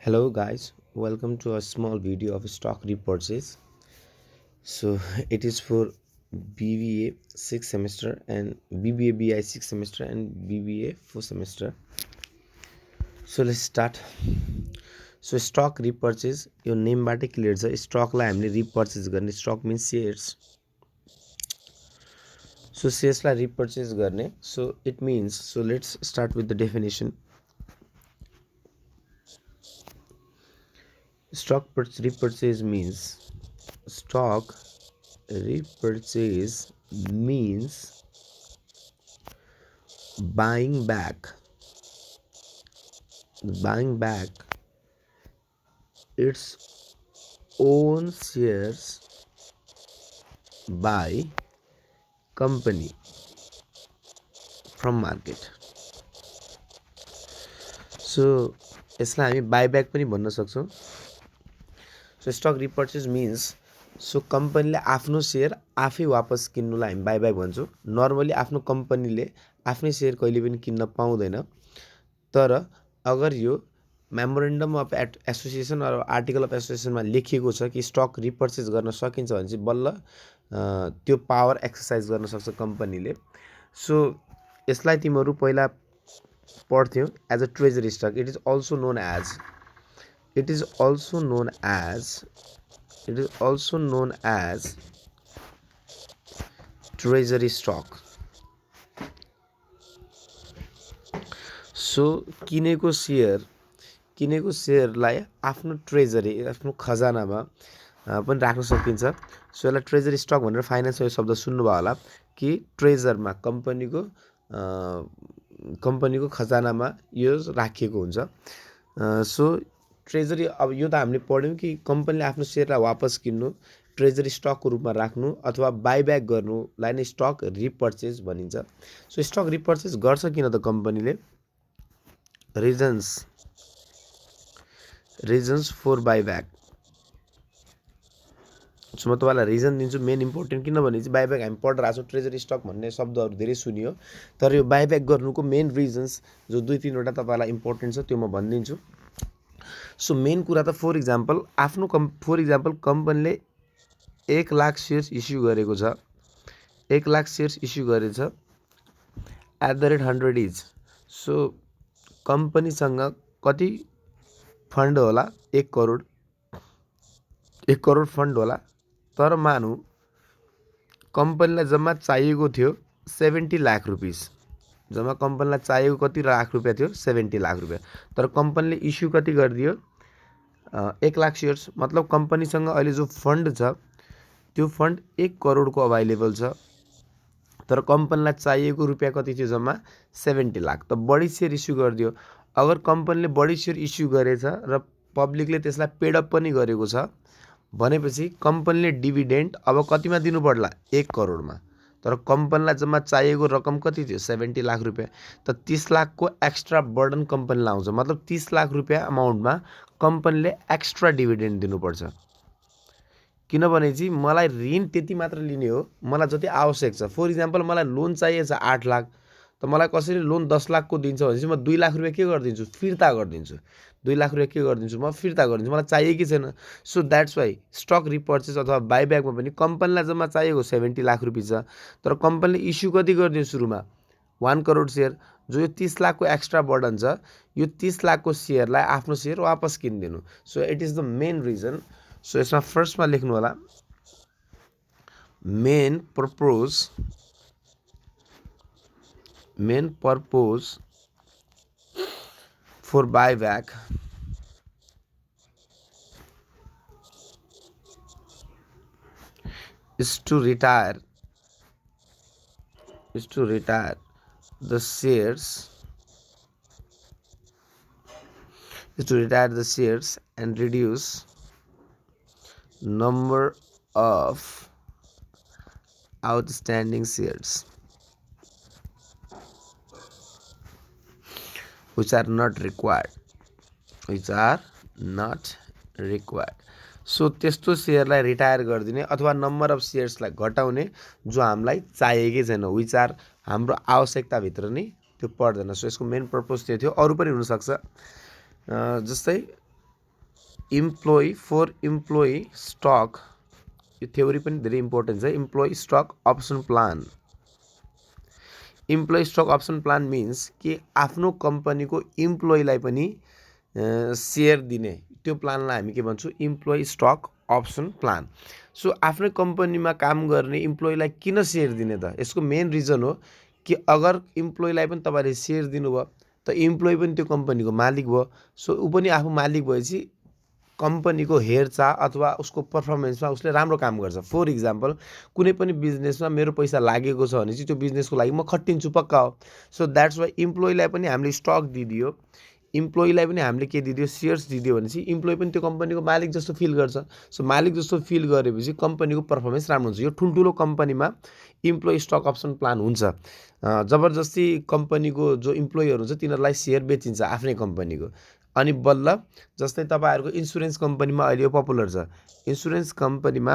Hello guys, welcome to a small video of stock repurchase. So it is for BBA 6th semester and BBA BI 6th semester and BBA 4th semester. So let's start. So stock repurchase यो नेमबाटै clear छ स्टकलाई हामीले repurchase गर्ने stock means shares so शेयर्सलाई repurchase गर्ने so it means so let's start with the definition stock repurchase means stock repurchase means buying back its own shares by company from market. So यसलाई हामी बाइब्याक पनि भन्न सक्छौं. So stock repurchase means so कम्पनीले आफ्नो share आफै वापस किन्नुलाई हामी बाइब्याक भन्छौं. नर्मली आफ्नो कम्पनीले आफ्नै सेयर कहिले पनि किन्न पाउँदैन. तर अगर यो memorandum of association or article of एसोसिएसनमा लेखिएको छ कि स्टक रिपर्चेज गर्न सकिन्छ भने चाहिँ बल्ल त्यो पावर एक्सरसाइज गर्न सक्छ कम्पनीले. सो यसलाई तिमीहरू पहिला पढ्थ्यौ as a treasury stock. It is also known as treasury stock. So किनेको सेयरलाई आफ्नो ट्रेजरी आफ्नो खजानामा पनि राख्न सकिन्छ. सो यसलाई ट्रेजरी स्टक भनेर फाइनान्समा यो शब्द सुन्नुभयो होला कि ट्रेजरमा कम्पनीको खजानामा यो राखिएको हुन्छ. सो ट्रेजरी अब यो त हामीले पढ्यौं कि कम्पनीले आफ्नो सेयरलाई वापस किन्नु, ट्रेजरी स्टकको रूपमा राख्नु अथवा बाइब्याक गर्नुलाई नै स्टक रिपर्चेज भनिन्छ. सो स्टक रिपर्चेज गर्छ किन त कम्पनीले? Reasons for बाइब्याक. सो म तपाईँलाई रिजन दिन्छु मेन इम्पोर्टेन्ट. किनभने चाहिँ बाइब्याक हामी पढिरहेको छौँ, ट्रेजरी स्टक भन्ने शब्दहरू धेरै सुनियो, तर यो बाइब्याक गर्नुको मेन रिजन्स जो 2-3 वटा तपाईँलाई इम्पोर्टेन्ट छ त्यो म भनिदिन्छु. सो मेन कुरा त फर इक्जाम्पल कम्पनीले 1 लाख सेयर्स इस्यु गरेको छ, 1 लाख सेयर्स इस्यु गरेछ @ 100 इज. सो कम्पनीसँग कति फन्ड होला? 1 करोड फन्ड होला. तर मानु कम्पनीलाई जम्मा चाहिएको थियो 70 लाख रुपैयाँ. जम्मा कम्पनीलाई चाहिएको कति लाख रुपैयाँ थियो? 70 लाख रुपैयाँ. तर कम्पनीले इस्यु कति गरिदियो? 1 लाख सेयर्स. मतलब कम्पनीसँग अहिले जो फन्ड छ त्यो फन्ड 1 करोडको अभाइलेबल छ. तर कम्पनीलाई चाहिएको रुपैयाँ कति थियो? जम्मा 70 लाख. त बढी सेयर इस्यु गरिदियो. अगर कम्पनीले बढी सेयर इस्यु गरेछ र पब्लिकले त्यसलाई पेडअप पनि गरेको छ भनेपछि कम्पनीले डिभिडेन्ड अब कतिमा दिनु पर्ला? 1 करोडमा. तर कम्पनीलाई जम्मा चाहिएको रकम कति थियो? 70 लाख रुपैयाँ. त 30 लाखको एक्स्ट्रा बर्डन कम्पनीलाई आउँछ. मतलब 30 लाख रुपैयाँ अमाउन्टमा कम्पनीले एक्स्ट्रा डिभिडेन्ड दिनुपर्छ. किनभने चाहिँ मलाई ऋण त्यति मात्र लिने हो, मलाई जति आवश्यक छ. फर इक्जाम्पल मलाई लोन चाहिएको छ 8 लाख, त मलाई कसैले लोन 10 लाखको दिन्छ भने चाहिँ म 2 लाख रुपैयाँ के गरिदिन्छु? फिर्ता गरिदिन्छु. 2 लाख रुपैयाँ के गरिदिन्छु? म फिर्ता गरिदिन्छु. मलाई चाहिएकै छैन. So that's why stock repurchase अथवा बाइब्याकमा पनि कम्पनीलाई जम्मा चाहिएको 70 लाख रुपैयाँ छ, तर कम्पनीले इस्यु कति गरिदियो सुरुमा? 1 करोड सेयर. जो यो 30 लाखको एक्स्ट्रा बर्डन छ, यो 30 लाखको सेयरलाई आफ्नो सेयर वापस किनिदिनु. So it is the main reason. So यसमा फर्स्टमा लेख्नु होला main purpose for buyback is to retire the shares and reduce number of outstanding shares which are not required. So त्यस्तो सेयरलाई रिटायर गरिदिने अथवा नम्बर अफ सेयर्सलाई घटाउने जो हामीलाई चाहिएकै छैन, विच आर हाम्रो आवश्यकताभित्र नै त्यो पर्दैन. सो यसको मेन पर्पज त्यो थियो. अरू पनि हुनसक्छ. जस्तै इम्प्लोइ स्टक, यो थ्योरी पनि धेरै इम्पोर्टेन्ट छ। Employee stock option plan, employee stock option plan means कि आफ्नो कम्पनीको इम्प्लोइलाई पनि सेयर दिने, त्यो प्लानलाई हामी के भन्छौँ, employee stock option plan. So आफ्नै कम्पनीमा काम गर्ने इम्प्लोइलाई किन सेयर दिने त? यसको मेन रिजन हो कि अगर इम्प्लोइलाई पनि तपाईँले सेयर दिनुभयो त इम्प्लोइ पनि त्यो कम्पनीको मालिक भयो। सो ऊ पनि आफू मालिक भएपछि कम्पनीको हेरचाह अथवा उसको पर्फर्मेन्समा उसले राम्रो काम गर्छ। फर इक्जाम्पल कुनै पनि बिजनेसमा मेरो पैसा लागेको छ भने चाहिँ त्यो बिजनेसको लागि म खटिन्छु पक्का हो। सो द्याट्स वाइ इम्प्लोइलाई पनि हामीले स्टक दिदियो, इम्प्लोइलाई पनि हामीले के दिदियो, सेयर्स दिदियो भने चाहिँ इम्प्लोइ पनि त्यो कम्पनीको मालिक जस्तो फिल गर्छ। सो मालिक जस्तो फिल गरेपछि कम्पनीको पर्फर्मेन्स राम्रो हुन्छ। यो ठुल्ठुलो कम्पनीमा इम्प्लोइ स्टक अप्सन प्लान हुन्छ। जबरजस्ती कम्पनीको जो इम्प्लोइहरू हुन्छ तिनीहरूलाई सेयर बेचिन्छ आफ्नै कम्पनीको। अनि बल्ल जस्तै तपाईँहरूको इन्सुरेन्स कम्पनीमा अहिले यो पपुलर छ, इन्सुरेन्स कम्पनीमा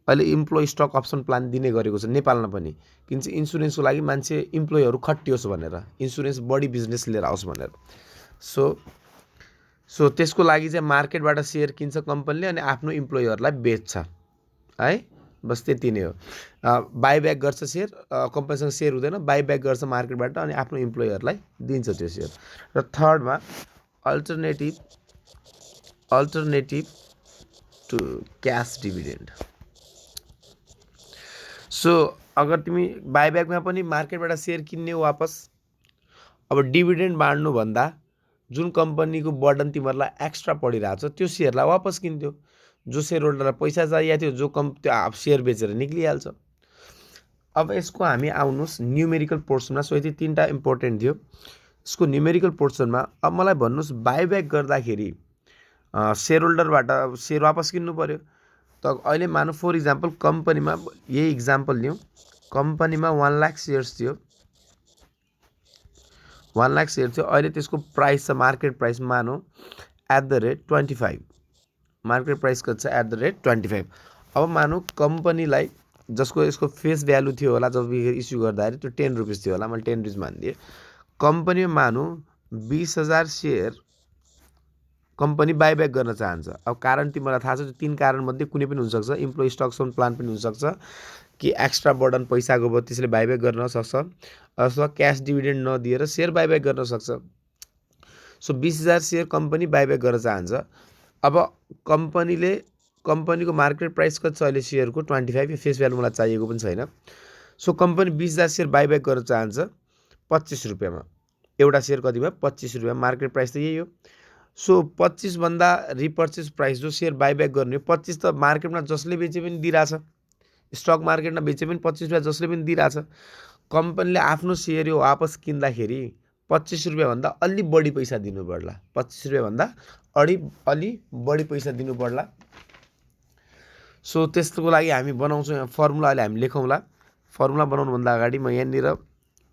अहिले इम्प्लोइ स्टक अप्सन प्लान दिने गरेको छ नेपालमा पनि। किन चाहिँ इन्सुरेन्सको लागि मान्छे इम्प्लोइहरू खटियोस् भनेर, इन्सुरेन्स बढी बिजनेस लिएर आओस् भनेर। सो त्यसको लागि चाहिँ मार्केटबाट सेयर किन्छ कम्पनीले अनि आफ्नो इम्प्लोइहरूलाई बेच्छ है। बस त्यति नै हो। बाइब्याक गर्छ सेयर, कम्पनीसँग सेयर हुँदैन, बाइब्याक गर्छ मार्केटबाट अनि आफ्नो इम्प्लोइहरूलाई दिन्छ त्यो सेयर। र थर्डमा alternative to cash dividend. So अगर तिमी बाइब्याकमा पनि मार्केटबाट सेयर किन्ने हो वापस, अब डिभिडेन्ड बाँड्नुभन्दा जुन कम्पनीको बर्डन तिमीहरूलाई एक्स्ट्रा परिरहेको छ त्यो सेयरलाई वापस किन्थ्यो। जो सेयर होल्डरलाई पैसा चाहिएको थियो जो त्यो सेयर बेचेर निक्लिहाल्छ। अब यसको हामी आउनुहोस् न्युमेरिकल पोर्सनमा। सो यति तीनटा इम्पोर्टेन्ट थियो। यसको न्युमेरिकल पोर्सनमा अब मलाई भन्नुहोस् बाइब्याक गर्दाखेरि सेयर होल्डरबाट सेयर वापस किन्नु पऱ्यो। त अहिले मानौँ फर इक्जाम्पल कम्पनीमा, यही इक्जाम्पल लिउँ, कम्पनीमा 1 लाख सेयर्स थियो, 1 लाख सेयर थियो। अहिले त्यसको प्राइस छ मार्केट प्राइस मानौँ @25, मार्केट प्राइस कति छ @25। अब मानौँ कम्पनीलाई जसको यसको फेस भ्यालु थियो होला जब इस्यु गर्दाखेरि त्यो 10 रुपिस थियो होला, मैले 10 रुपिस मानिदिएँ। कम्पनीमा मानौँ 20,000 सेयर कम्पनी बाइब्याक गर्न चाहन्छ। अब कारण तिमीलाई थाहा छ, त्यो 3 कारणमध्ये कुनै पनि हुनसक्छ। इम्प्लोइ स्टक अप्सन प्लान पनि हुनसक्छ कि एक्स्ट्रा बर्डन पैसाको भयो त्यसले बाइब्याक गर्न सक्छ, अथवा क्यास डिभिडेन्ड नदिएर सेयर बाइब्याक गर्न सक्छ। सो 20,000 सेयर कम्पनी बाइब्याक गर्न चाहन्छ। अब कम्पनीको मार्केट प्राइस कति छ अहिले सेयरको 25, यो फेस भ्यालु मलाई चाहिएको पनि छैन। सो कम्पनी 20,000 सेयर बाइब्याक गर्न चाहन्छ 25 रुपियाँमा। एउटा सेयर कति भयो 25 रुपियाँ, मार्केट प्राइस त यही हो। सो 25 भन्दा रिपर्चेस प्राइस जो सेयर बाइब्याक गर्ने 25 त मार्केटमा जसले बेचे पनि दिइरहेछ, स्टक मार्केटमा बेचे पनि 25 रुपियाँ जसले पनि दिइरहेछ। कम्पनीले आफ्नो सेयर यो वापस किन्दाखेरि 25 रुपियाँभन्दा अलि बढी पैसा दिनु पर्ला, 25 रुपियाँभन्दा अलि बढी पैसा दिनु पर्ला। सो त्यसको लागि हामी बनाउँछौँ यहाँ फर्मुला, अहिले हामी लेखौँला। फर्मुला बनाउनुभन्दा अगाडि म यहाँनिर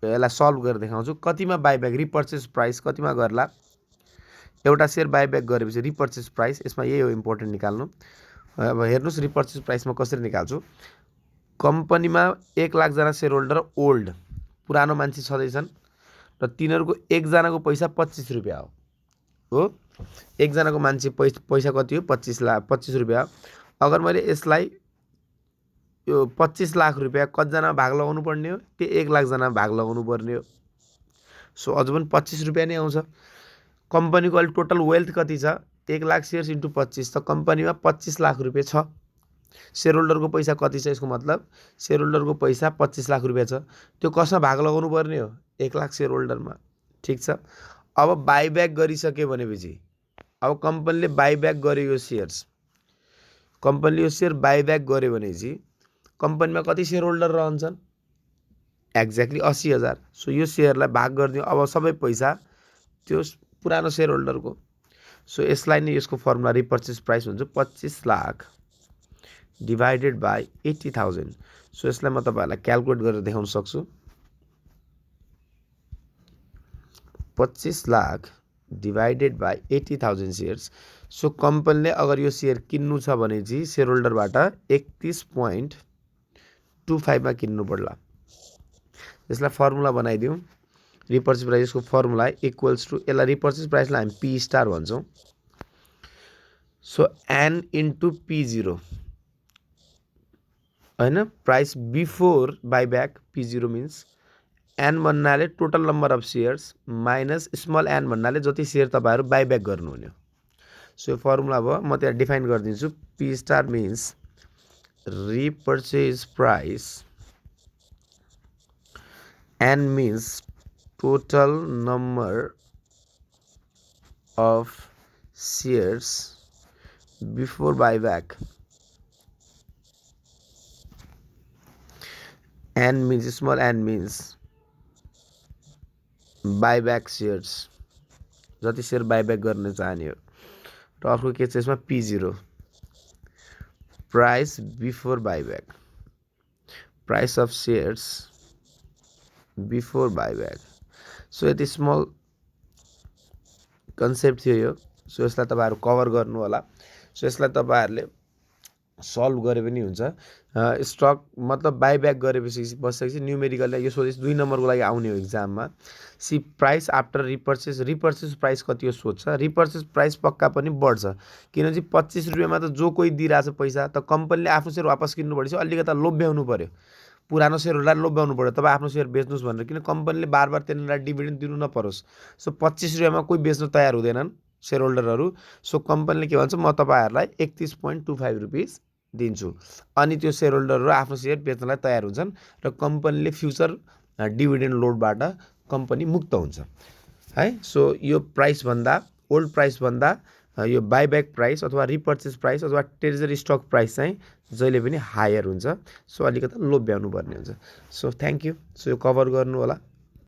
यसलाई सल्भ गरेर देखाउँछु। कतिमा बाइब्याक, रिपर्चेस प्राइस कतिमा गर्ला, एउटा सेयर बाइब्याक गरेपछि रिपर्चेस प्राइस, यसमा यही हो इम्पोर्टेन्ट निकाल्नु। अब हेर्नुहोस् रिपर्चेस प्राइस म कसरी निकाल्छु। कम्पनीमा 1 लाखजना सेयर होल्डर ओल्ड पुरानो मान्छे छँदैछन् र तिनीहरूको एकजनाको पैसा 25 रुपियाँ हो। एकजनाको मान्छे पैसा कति हो 25 रुपियाँ। अगर मैले यसलाई यो 25 लाख रुपियाँ कतिजना भाग लगाउनु पर्ने हो, त्यो 1 लाखजना भाग लगाउनु पर्ने हो। सो अझ पनि 25 रुपियाँ नै आउँछ। कम्पनीको अहिले टोटल वेल्थ कति छ, 1 लाख सेयर्स इन्टु 25 त कम्पनीमा 25 लाख रुपियाँ छ। सेयर होल्डरको पैसा कति छ, यसको मतलब सेयर होल्डरको पैसा 25 लाख रुपियाँ छ। त्यो कसमा भाग लगाउनु पर्ने हो, 1 लाख सेयर होल्डरमा। ठिक छ। अब बाइब्याक गरिसक्यो भनेपछि अब कम्पनीले बाइब्याक गर्यो यो सेयर्स, कम्पनीले यो सेयर बाइब्याक गर्यो भनेपछि कम्पनीमा कति सेयर होल्डर रहन्छन्, एक्ज्याक्टली 80,000। सो यो सेयरलाई भाग गरिदियो, अब सबै पैसा त्यो पुरानो सेयर होल्डरको। सो यसलाई नै यसको फर्मुला रिपर्चेस प्राइस हुन्छ 25 लाख डिभाइडेड बाई 80,000। सो यसलाई म तपाईँहरूलाई क्यालकुलेट गरेर देखाउन सक्छु। 25 lakh divided by 80,000 shares. So कम्पनीले अगर यो सेयर किन्नु छ भने चाहिँ सेयर होल्डरबाट 31.25 मा किन्नु पर्ला। यसलाई फर्मुला बनाइदिउँ। रिपर्चेस प्राइसको फर्मुला इक्वल्स टु, यसलाई रिपर्चेस प्राइसलाई हामी पी स्टार भन्छौँ। सो एन इन्टु P0 होइन, price before buyback P0 means N भन्नाले total number of shares minus small n भन्नाले जति सेयर तपाईँहरू बाइब्याक गर्नुहुने हो। सो यो फर्मुला भयो, म त्यहाँ डिफाइन गरिदिन्छु। P star means repurchase price, N means total number of shares before buyback, N means small n means buyback shares, जति सेयर बाइब्याक गर्न चाहने हो। र अर्को के छ यसमा P0 price before buyback, price of shares before buyback. So यति स्मल कन्सेप्ट थियो यो। सो यसलाई तपाईँहरू कभर गर्नु होला। सो यसलाई तपाईँहरूले सल्भ गरे पनि हुन्छ। स्टक मतलब बाइब्याक गरेपछि बसेपछि न्युमेरिकललाई यो सोधेपछि 2 नम्बरको लागि आउने हो एक्जाममा। C price after repurchase, repurchase price कति हो सोध्छ। रिपर्चेस प्राइस पक्का पनि बढ्छ, किनकि 25 रुपियाँमा त जो कोही दिइरहेछ पैसा, त कम्पनीले आफ्नो सेयर वापस किन्नु पऱ्यो, अलिकता लोभ्याउनु पऱ्यो, पुरानो सेयरहरूलाई लोभ्याउनु पऱ्यो, तपाईँ आफ्नो सेयर बेच्नुहोस् भनेर, किन कम्पनीले बार बार तिनीहरूलाई डिभिडेन्ड दिनु नपरोस्। सो 25 रुपियाँमा कोही बेच्न तयार हुँदैनन् सेयर होल्डरहरू। सो कम्पनीले के भन्छ, म तपाईँहरूलाई 31.25 रुपिस दिन्छु, अनि त्यो सेयर होल्डरहरू आफ्नो सेयर बेच्नलाई तयार हुन्छन् र कम्पनीले फ्युचर डिभिडेन्ड लोडबाट कम्पनी मुक्त हुन्छ है। सो यो प्राइसभन्दा, ओल्ड प्राइसभन्दा यो बाइब्याक प्राइस अथवा रिपर्चेस प्राइस अथवा ट्रेजरी स्टक प्राइस चाहिँ जहिले पनि हायर हुन्छ। सो अलिकति लोभ्याउनु पर्ने हुन्छ। So thank you. सो यो कभर गर्नु होला।